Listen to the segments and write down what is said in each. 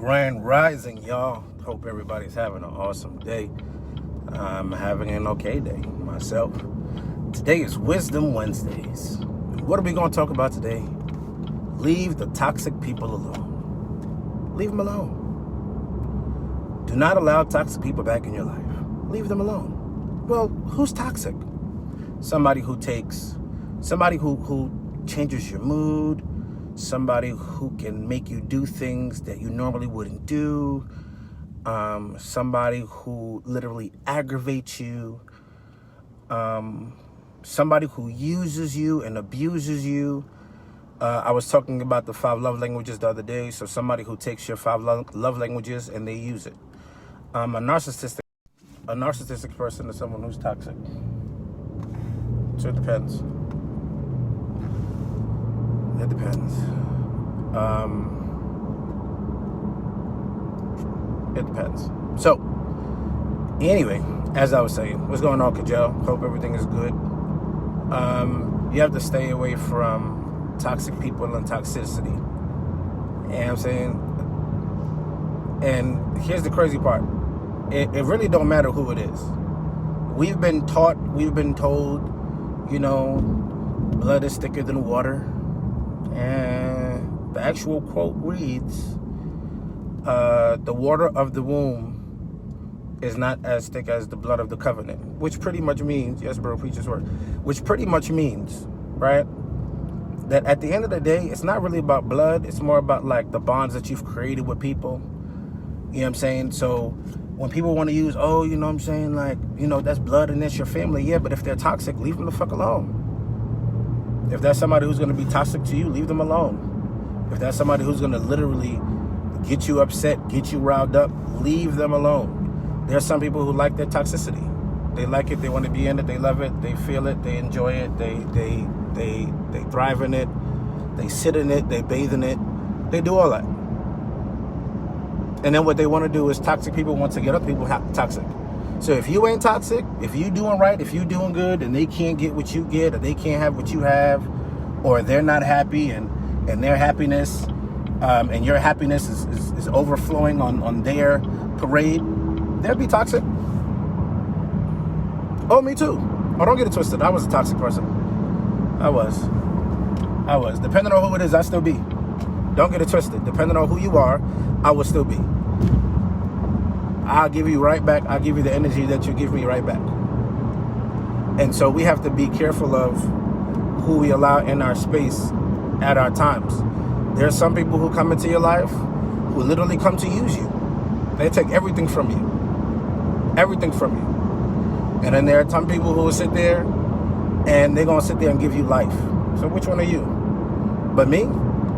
Grand Rising, y'all. Hope everybody's having an awesome day. I'm having an okay day myself. Today is Wisdom Wednesdays. What are we going to talk about today? Leave the toxic people alone. Leave them alone. Do not allow toxic people back in your life. Leave them alone. Well, who's toxic? Somebody who changes your mood, somebody who can make you do things that you normally wouldn't do, somebody who literally aggravates you, somebody who uses you and abuses you. I was talking about the 5 love languages the other day. So somebody who takes your 5 love languages and they use it. A narcissistic person is someone who's toxic. So it depends. It depends. It depends. So, anyway, as I was saying, what's going on, Cashapp? Hope everything is good. You have to stay away from toxic people and toxicity. You know what I'm saying? And here's the crazy part. It really don't matter who it is. We've been told, blood is thicker than water. And the actual quote reads, the water of the womb is not as thick as the blood of the covenant, which pretty much means, yes, bro, preach his word, which pretty much means, right, that at the end of the day, it's not really about blood. It's more about like the bonds that you've created with people. You know what I'm saying? So when people want to use, that's blood and that's your family. Yeah, but if they're toxic, leave them the fuck alone. If that's somebody who's going to be toxic to you, leave them alone. If that's somebody who's going to literally get you upset, get you riled up, leave them alone. There's some people who like their toxicity. They like it. They want to be in it. They love it. They feel it. They enjoy it. They thrive in it. They sit in it. They bathe in it. They do all that. And then what they want to do is toxic people want to get other people toxic. So if you ain't toxic, if you doing right, if you doing good, and they can't get what you get, or they can't have what you have, or they're not happy, and their happiness, and your happiness is overflowing on their parade, they'll be toxic. Oh, me too. Oh, don't get it twisted. I was a toxic person. I was. Depending on who it is, I still be. Don't get it twisted. Depending on who you are, I will still be. I'll give you right back. I'll give you the energy that you give me right back. And so we have to be careful of who we allow in our space at our times. There's some people who come into your life who literally come to use you. They take everything from you. Everything from you. And then there are some people who will sit there and they're going to sit there and give you life. So which one are you? But me,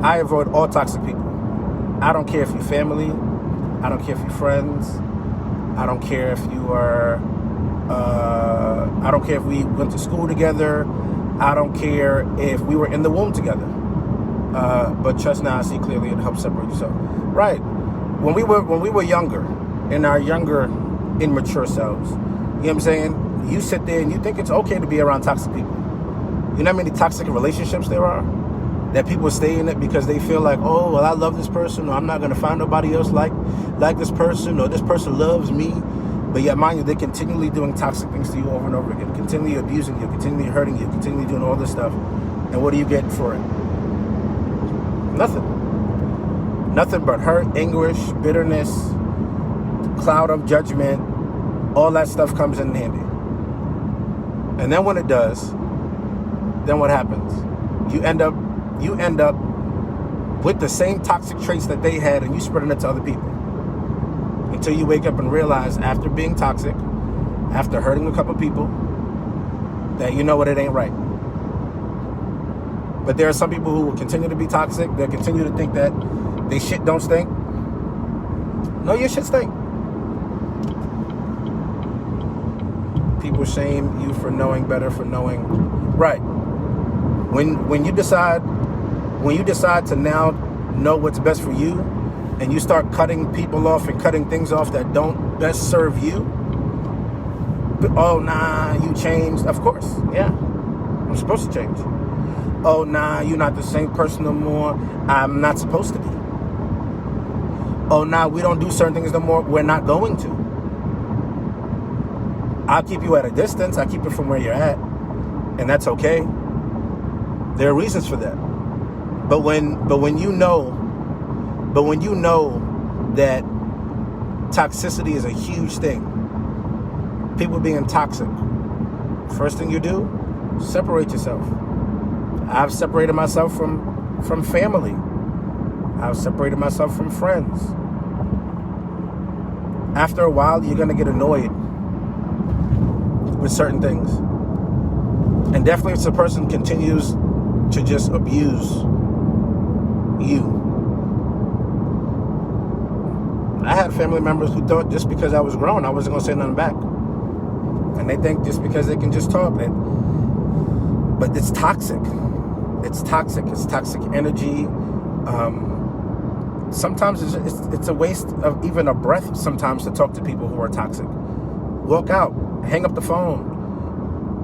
I avoid all toxic people. I don't care if you're family. I don't care if you're friends. I don't care if you are, I don't care if we went to school together. I don't care if we were in the womb together. But trust now, I see clearly, it helps separate yourself. Right. When we were younger, in our younger, immature selves, you know what I'm saying? You sit there and you think it's okay to be around toxic people. You know how many toxic relationships there are? That people stay in it because they feel like, oh, well, I love this person, or I'm not going to find nobody else like this person, or this person loves me. But yet, mind you, they're continually doing toxic things to you over and over again, continually abusing you, continually hurting you, continually doing all this stuff. And what do you get for it? Nothing. Nothing but hurt, anguish, bitterness, cloud of judgment. All that stuff comes in handy. And then when it does, then what happens? You end up with the same toxic traits that they had, and you spreading it to other people. Until you wake up and realize, after being toxic, after hurting a couple people, that you know what, it ain't right. But there are some people who will continue to be toxic. They'll continue to think that they shit don't stink. No, your shit stink. People shame you for knowing better, for knowing right. When you decide to now know what's best for you, and you start cutting people off and cutting things off that don't best serve you, oh, nah, you changed. Of course, yeah, I'm supposed to change. oh, nah, you're not the same person no more. I'm not supposed to be. Oh, now we don't do certain things no more. We're not going to. I'll keep you at a distance. I keep it from where you're at, and that's okay. There are reasons for that. But when you know that toxicity is a huge thing, people being toxic, first thing you do, separate yourself. I've separated myself from family. I've separated myself from friends. After a while, you're going to get annoyed with certain things. And definitely if the person continues to just abuse you. I had family members who thought just because I was grown, I wasn't going to say nothing back. And they think just because they can just talk that. But it's toxic. It's toxic. It's toxic energy. Sometimes it's a waste of even a breath sometimes to talk to people who are toxic. Walk out. Hang up the phone.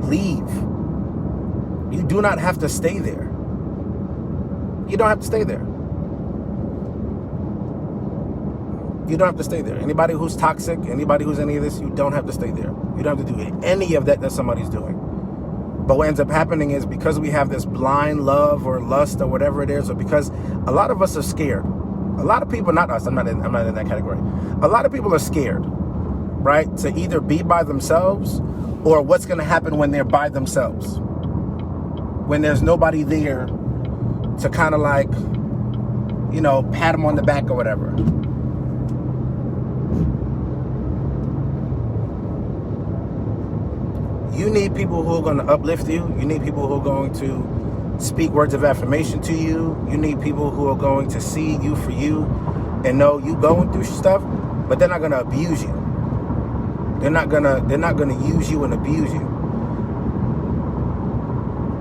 Leave. You do not have to stay there. You don't have to stay there. You don't have to stay there. Anybody who's toxic, anybody who's any of this, you don't have to stay there. You don't have to do any of that somebody's doing. But what ends up happening is because we have this blind love or lust or whatever it is, or because a lot of us are scared. A lot of people, not us, I'm not in that category. A lot of people are scared, right? To either be by themselves or what's going to happen when they're by themselves. When there's nobody there to kind of like, pat them on the back or whatever. You need people who are going to uplift you. You need people who are going to speak words of affirmation to you. You need people who are going to see you for you and know you going through stuff, but they're not going to abuse you. They're not gonna use you and abuse you.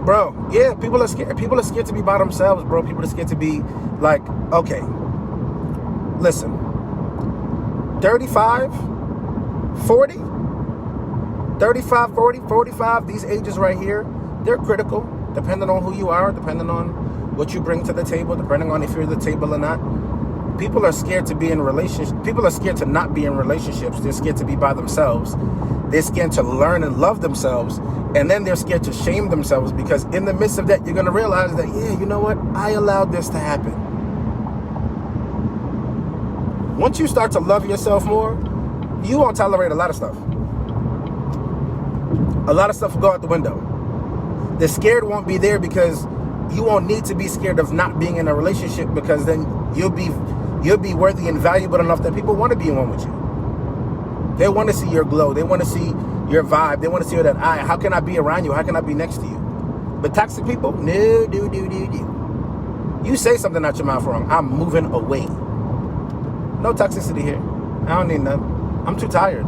Bro, yeah, people are scared. People are scared to be by themselves, bro. People are scared to be like, okay, listen, 35, 40, 35, 40, 45, these ages right here, they're critical, depending on who you are, depending on what you bring to the table, depending on if you're at the table or not. People are scared to be in relationships. People are scared to not be in relationships. They're scared to be by themselves. They're scared to learn and love themselves. And then they're scared to shame themselves because in the midst of that, you're going to realize that, yeah, you know what? I allowed this to happen. Once you start to love yourself more, you won't tolerate a lot of stuff. A lot of stuff will go out the window. The scared won't be there because you won't need to be scared of not being in a relationship because then you'll be worthy and valuable enough that people want to be in one with you. They want to see your glow. They want to see your vibe. They want to see that eye. How can I be around you? How can I be next to you? But toxic people, no. You say something out your mouth wrong, I'm moving away. No toxicity here. I don't need none. I'm too tired.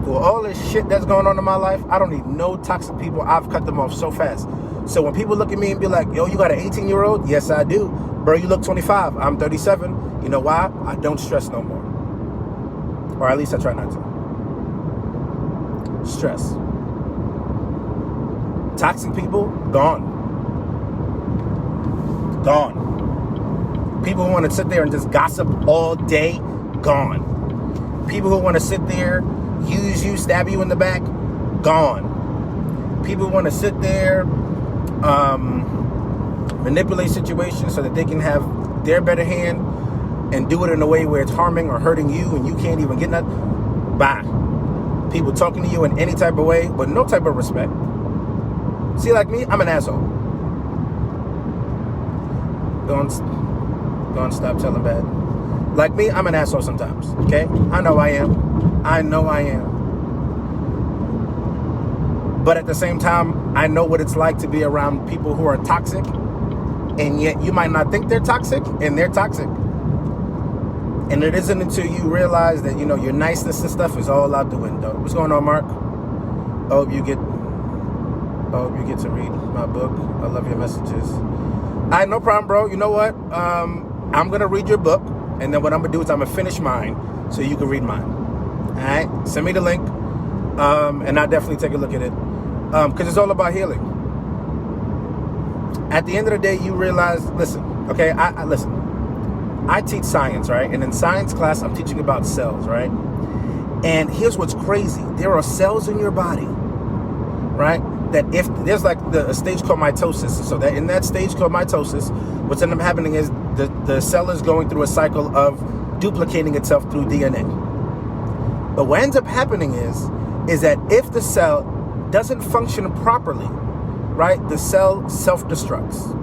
With all this shit that's going on in my life, I don't need no toxic people. I've cut them off so fast. So when people look at me and be like, yo, you got an 18-year-old? Yes, I do. Bro, you look 25. I'm 37. You know why? I don't stress no more. Or at least I try not to. Stress. Toxic people, gone. Gone. People who want to sit there and just gossip all day, gone. People who want to sit there, use you, stab you in the back, gone. People who want to sit there, manipulate situations so that they can have their better hand and do it in a way where it's harming or hurting you and you can't even get nothing. Bye. People talking to you in any type of way with no type of respect. See, like me, I'm an asshole. Don't stop telling bad. Like me, I'm an asshole sometimes, okay? I know I am. But at the same time, I know what it's like to be around people who are toxic, and yet you might not think they're toxic, and they're toxic. And it isn't until you realize that, your niceness and stuff is all out the window. What's going on, Mark? I hope you get to read my book. I love your messages. All right, no problem, bro. You know what? I'm going to read your book, and then what I'm going to do is I'm going to finish mine so you can read mine. All right? Send me the link, and I'll definitely take a look at it because it's all about healing. At the end of the day, you realize, listen, okay, listen. I teach science, right? And in science class, I'm teaching about cells, right? And here's what's crazy. There are cells in your body, right? That if there's like a stage called mitosis. So that in that stage called mitosis, what's ended up happening is the cell is going through a cycle of duplicating itself through DNA. But what ends up happening is that if the cell doesn't function properly, right, the cell self-destructs.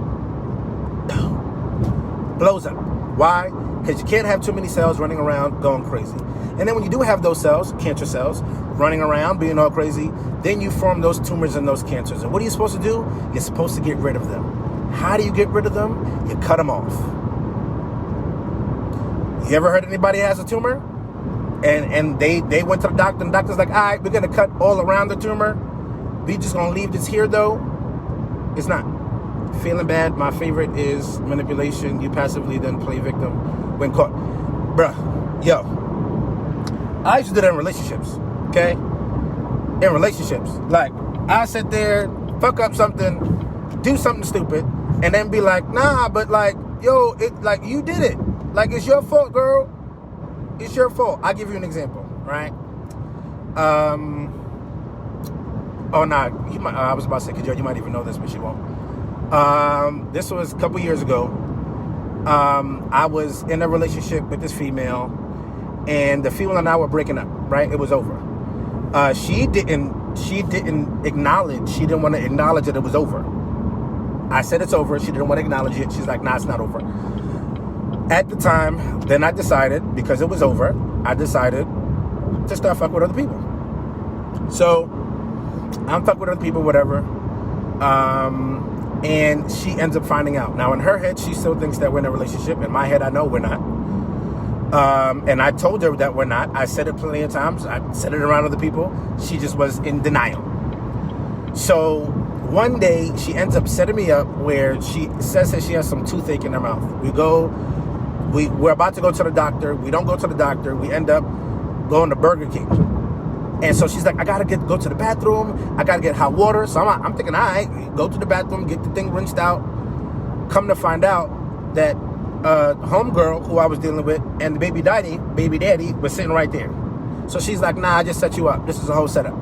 Blows up. Why? Because you can't have too many cells running around going crazy. And then when you do have those cells, cancer cells, running around being all crazy, then you form those tumors and those cancers. And what are you supposed to do? You're supposed to get rid of them. How do you get rid of them? You cut them off. You ever heard anybody has a tumor? And they went to the doctor, and the doctor's like, all right, we're going to cut all around the tumor. We just going to leave this here, though? It's not. Feeling bad, my favorite is manipulation. You passively then play victim when caught. Bruh, yo. I used to do that in relationships, okay? In relationships. Like, I sit there, fuck up something, do something stupid, and then be like, nah, but like, yo, like, you did it. Like, it's your fault, girl. It's your fault. I'll give you an example, right? Oh, nah, you might, I was about to say, because you might even know this, but she won't. This was a couple years ago. I was in a relationship with this female, and the female and I were breaking up, right? It was over. She didn't acknowledge, she didn't want to acknowledge that it was over. I said it's over. She didn't want to acknowledge it. She's like, nah, it's not over. At the time, then I decided, because it was over, I decided to start fucking with other people. So, I'm fucking with other people, whatever. And she ends up finding out. Now, in her head, she still thinks that we're in a relationship. In my head, I know we're not. And I told her that we're not. I said it plenty of times. I said it around other people. She just was in denial. So one day, she ends up setting me up where she says that she has some toothache in her mouth. We're about to go to the doctor. We don't go to the doctor. We end up going to Burger King. And so she's like, I gotta go to the bathroom. I gotta get hot water. So I'm thinking, all right, go to the bathroom, get the thing rinsed out. Come to find out that homegirl who I was dealing with and the baby daddy was sitting right there. So she's like, nah, I just set you up. This is a whole setup.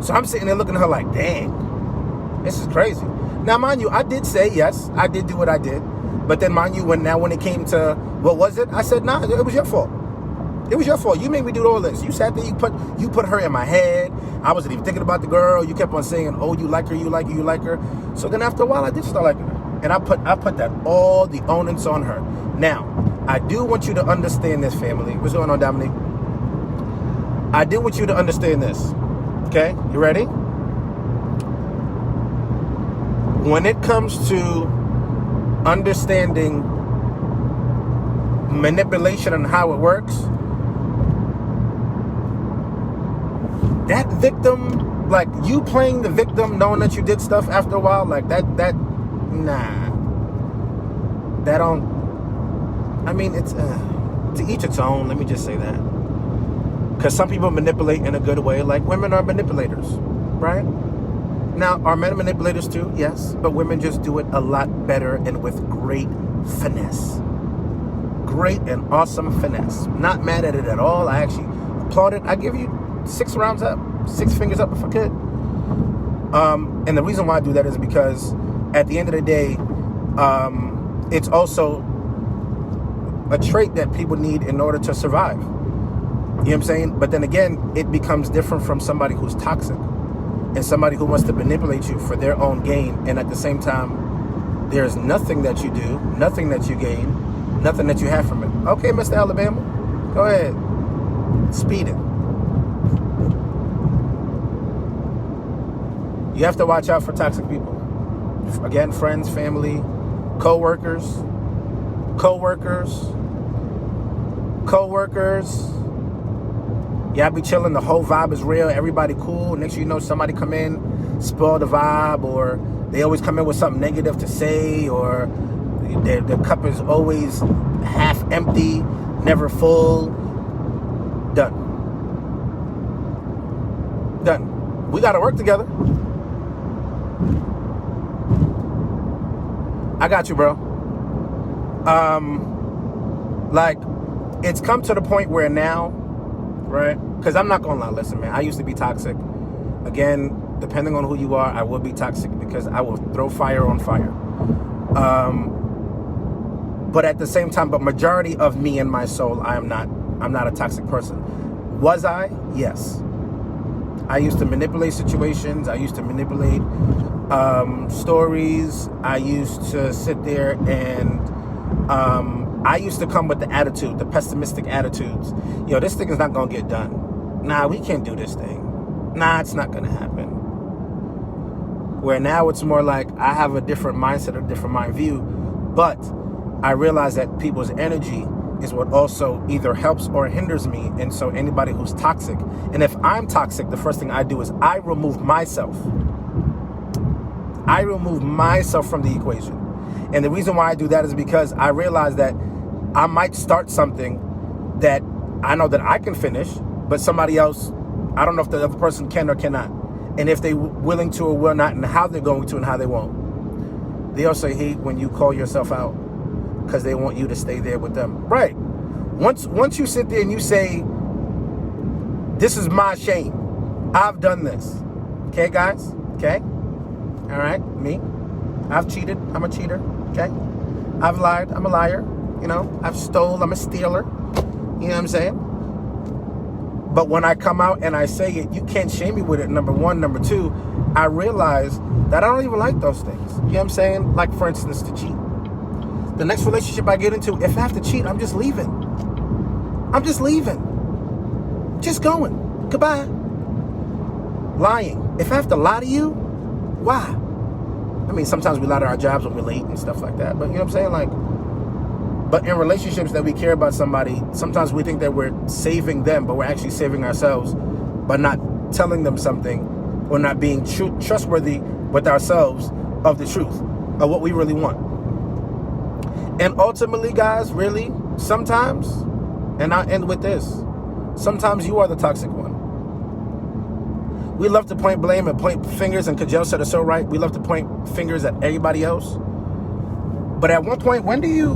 So I'm sitting there looking at her like, dang, this is crazy. Now, mind you, I did say yes. I did do what I did. But then, mind you, when it came to what was it, I said, nah, it was your fault. It was your fault. You made me do all this. You sat there, you put her in my head. I wasn't even thinking about the girl. You kept on saying, oh, you like her, you like her, you like her. So then after a while, I did start liking her. And I put that all the onus on her. Now, I do want you to understand this, family. What's going on, Dominique? I do want you to understand this. Okay? You ready? When it comes to understanding manipulation and how it works, that victim, like you playing the victim, knowing that you did stuff after a while, like that don't, I mean, it's to each its own, let me just say that. Because some people manipulate in a good way, like women are manipulators, right? Now, are men manipulators too? Yes, but women just do it a lot better and with great finesse. Great and awesome finesse. Not mad at it at all. I actually applaud it. I give you 6 rounds up, 6 fingers up if I could. And the reason why I do that is because at the end of the day, it's also a trait that people need in order to survive. You know what I'm saying? But then again, it becomes different from somebody who's toxic and somebody who wants to manipulate you for their own gain. And at the same time, there's nothing that you do, nothing that you gain, nothing that you have from it. Okay, Mr. Alabama, go ahead. Speed it. You have to watch out for toxic people. Again, friends, family, co-workers. Y'all be chilling, the whole vibe is real, everybody cool. Next thing you know, somebody come in, spoil the vibe, or they always come in with something negative to say, or their cup is always half empty, never full. Done. We gotta work together. I got you, bro. Like, it's come to the point where now, right? Because I'm not gonna lie, listen, man, I used to be toxic. Again, depending on who you are, I will be toxic because I will throw fire on fire. But at the same time, but majority of me and my soul, I'm not a toxic person. Was I? Yes. I used to manipulate situations. I used to manipulate stories. I used to sit there and I used to come with the attitude, the pessimistic attitudes. Yo, this thing is not going to get done. Nah, we can't do this thing. Nah, it's not going to happen. Where now it's more like I have a different mindset, a different mind view, but I realize that people's energy is what also either helps or hinders me. And so anybody who's toxic, and if I'm toxic, the first thing I do is I remove myself. I remove myself from the equation. And the reason why I do that is because I realize that I might start something that I know that I can finish, but somebody else, I don't know if the other person can or cannot. And if they're willing to or will not, and how they're going to and how they won't. They also hate when you call yourself out because they want you to stay there with them. Right. Once you sit there and you say, this is my shame. I've done this. Okay, guys? Okay? All right? Me? I've cheated. I'm a cheater. Okay? I've lied. I'm a liar. You know? I've stole. I'm a stealer. You know what I'm saying? But when I come out and I say it, you can't shame me with it, number one. Number two, I realize that I don't even like those things. You know what I'm saying? Like, for instance, to cheat. The next relationship I get into, if I have to cheat, I'm just leaving. I'm just leaving. Just going. Goodbye. Lying. If I have to lie to you, why? I mean, sometimes we lie to our jobs when we're late and stuff like that. But you know what I'm saying? Like, but in relationships that we care about somebody, sometimes we think that we're saving them, but we're actually saving ourselves by not telling them something or not being trustworthy with ourselves of the truth of what we really want. And ultimately, guys, really, sometimes, and I'll end with this, sometimes you are the toxic one. We love to point blame and point fingers, and Kajel said it so right. We love to point fingers at everybody else. But at one point, when do you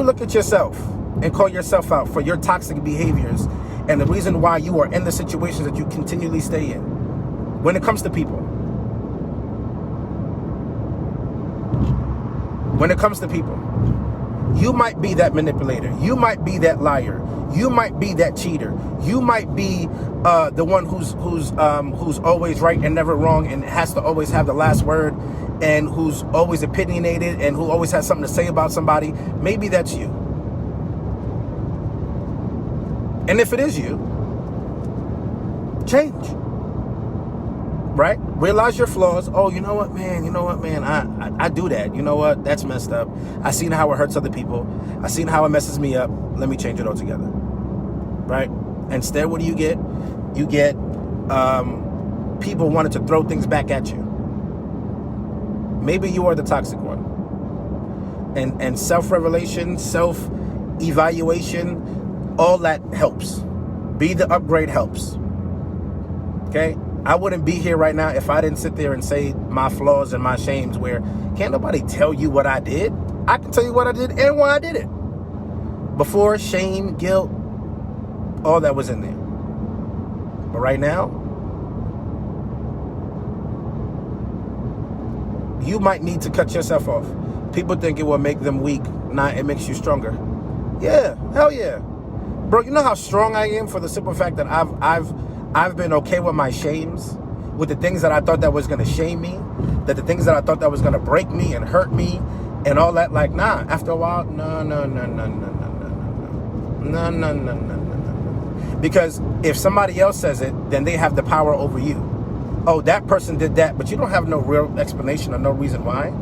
look at yourself and call yourself out for your toxic behaviors and the reason why you are in the situations that you continually stay in? When it comes to people. When it comes to people. You might be that manipulator. You might be that liar. You might be that cheater. You might be the one who's always right and never wrong and has to always have the last word and who's always opinionated and who always has something to say about somebody. Maybe that's you. And if it is you, change. Right? Realize your flaws. Oh, you know what, man? I do that. You know what? That's messed up. I seen how it hurts other people. I seen how it messes me up. Let me change it altogether. Right? Instead, what do you get? You get people wanting to throw things back at you. Maybe you are the toxic one. And self-revelation, self-evaluation, all that helps. Be the upgrade helps. Okay? I wouldn't be here right now if I didn't sit there and say my flaws and my shames where can't nobody tell you what I did. I can tell you what I did and why I did it. Before, shame, guilt, all that was in there. But right now, you might need to cut yourself off. People think it will make them weak. Nah, it makes you stronger. Yeah, hell yeah. Bro, you know how strong I am for the simple fact that I've been okay with my shames, with the things that I thought that was going to shame me, that the things that I thought that was going to break me and hurt me and all that. Like, nah, after a while, no. Because if somebody else says it, then they have the power over you. Oh, that person did that, but you don't have no real explanation or no reason why.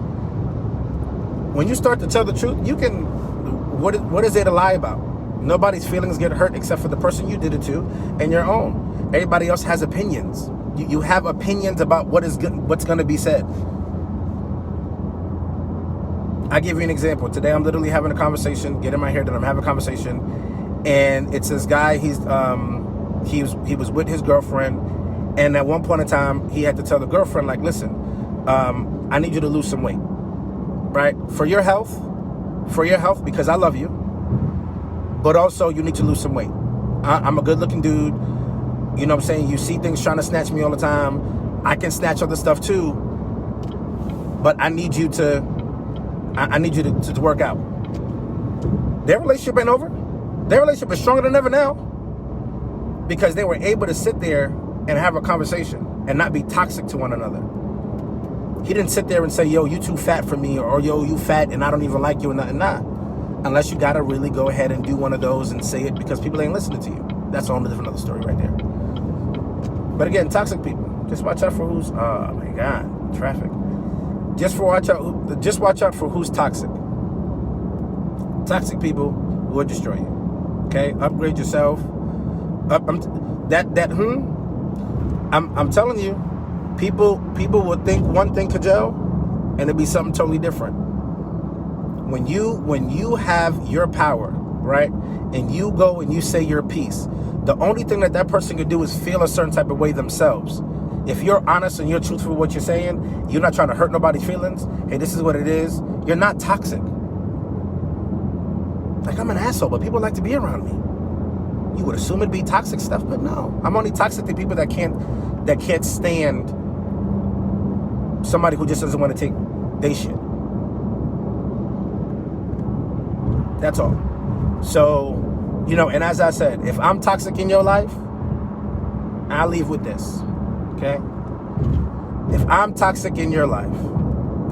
When you start to tell the truth, you can, what is there to lie about? Nobody's feelings get hurt except for the person you did it to and your own. Everybody else has opinions. You have opinions about what's going to be said. I give you an example. Today I'm literally having a conversation, get in my hair that I'm having a conversation, and it's this guy, he was with his girlfriend, and at one point in time, he had to tell the girlfriend, like, listen, I need you to lose some weight, right? For your health, because I love you, but also you need to lose some weight. I'm a good looking dude. You know what I'm saying? You see things trying to snatch me all the time. I can snatch other stuff too. But I need you to work out. Their relationship ain't over. Their relationship is stronger than ever now. Because they were able to sit there and have a conversation and not be toxic to one another. He didn't sit there and say, yo, you too fat for me, or yo, you fat and I don't even like you, and nothing. Nah. Unless you gotta really go ahead and do one of those and say it because people ain't listening to you. That's a whole different other story right there. But again, toxic people. Just watch out for who's, oh my God, traffic. Just watch out for who's toxic. Toxic people will destroy you. Okay? Upgrade yourself. I'm telling you, people will think one thing, Kajal, and it'll be something totally different. When you have your power, right, and you go and you say your piece, the only thing that person can do is feel a certain type of way themselves. If you're honest and you're truthful with what you're saying, you're not trying to hurt nobody's feelings. Hey, this is what it is. You're not toxic. Like, I'm an asshole, but people like to be around me. You would assume it'd be toxic stuff, but no. I'm only toxic to people that can't stand somebody who just doesn't want to take their shit. That's all. So, you know, and as I said, if I'm toxic in your life, I'll leave with this. Okay? If I'm toxic in your life,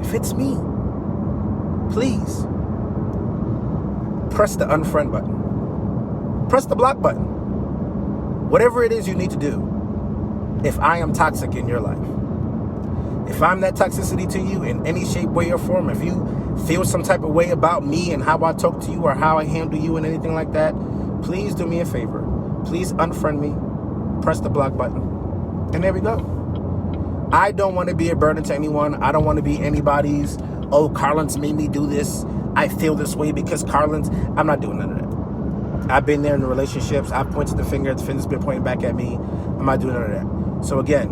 if it's me, please press the unfriend button. Press the block button. Whatever it is you need to do. If I am toxic in your life, if I'm that toxicity to you in any shape, way, or form, if you feel some type of way about me and how I talk to you or how I handle you and anything like that, please do me a favor. Please unfriend me. Press the block button. And there we go. I don't want to be a burden to anyone. I don't want to be anybody's, oh, Carlin's made me do this. I feel this way because Carlin's. I'm not doing none of that. I've been there in the relationships. I've pointed the finger. The finger's been pointing back at me. I'm not doing none of that. So again,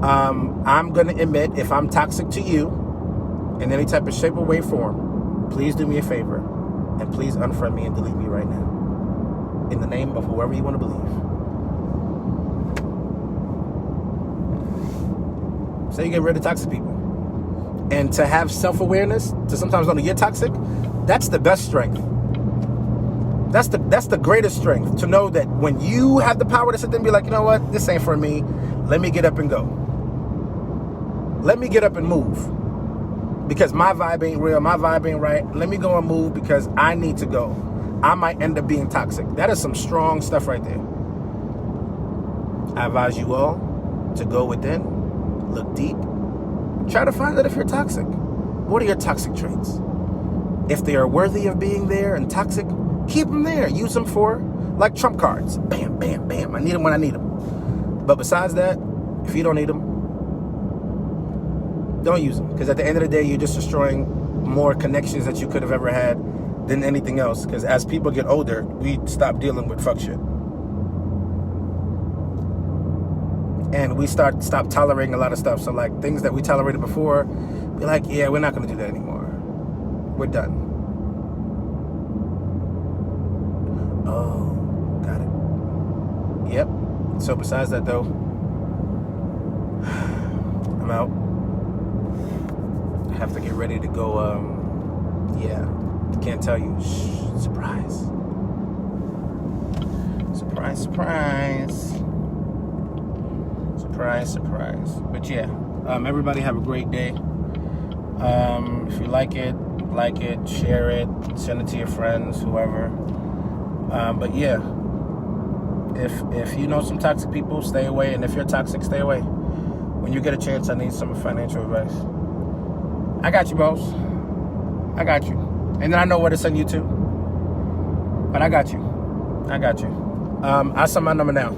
I'm going to admit if I'm toxic to you in any type of shape or way, form, please do me a favor and please unfriend me and delete me right now. In the name of whoever you want to believe. So you get rid of toxic people. And to have self-awareness, to sometimes know that you're toxic, that's the best strength. That's the greatest strength, to know that when you have the power to sit there and be like, you know what, this ain't for me. Let me get up and go. Let me get up and move. Because my vibe ain't real, my vibe ain't right. Let me go and move because I need to go. I might end up being toxic. That is some strong stuff right there. I advise you all to go within. Look deep. Try to find out if you're toxic. What are your toxic traits? If they are worthy of being there and toxic, keep them there. Use them for, like, trump cards. Bam, bam, bam. I need them when I need them. But besides that, if you don't need them, don't use them. Because at the end of the day, you're just destroying more connections that you could have ever had than anything else. Because as people get older, we stop dealing with fuck shit. And we stop tolerating a lot of stuff. So, like, things that we tolerated before, we're like, yeah, we're not going to do that anymore. We're done. Oh, got it. Yep. So besides that, though, I'm out. I have to get ready to go. Yeah. Can't tell you. Shh, surprise. Surprise, surprise. Surprise, surprise. But yeah, everybody have a great day. If you like it, share it, send it to your friends, whoever. But yeah, if you know some toxic people, stay away. And if you're toxic, stay away. When you get a chance, I need some financial advice. I got you, boss. I got you. And then I know where to send you to. But I got you. I'll send my number now.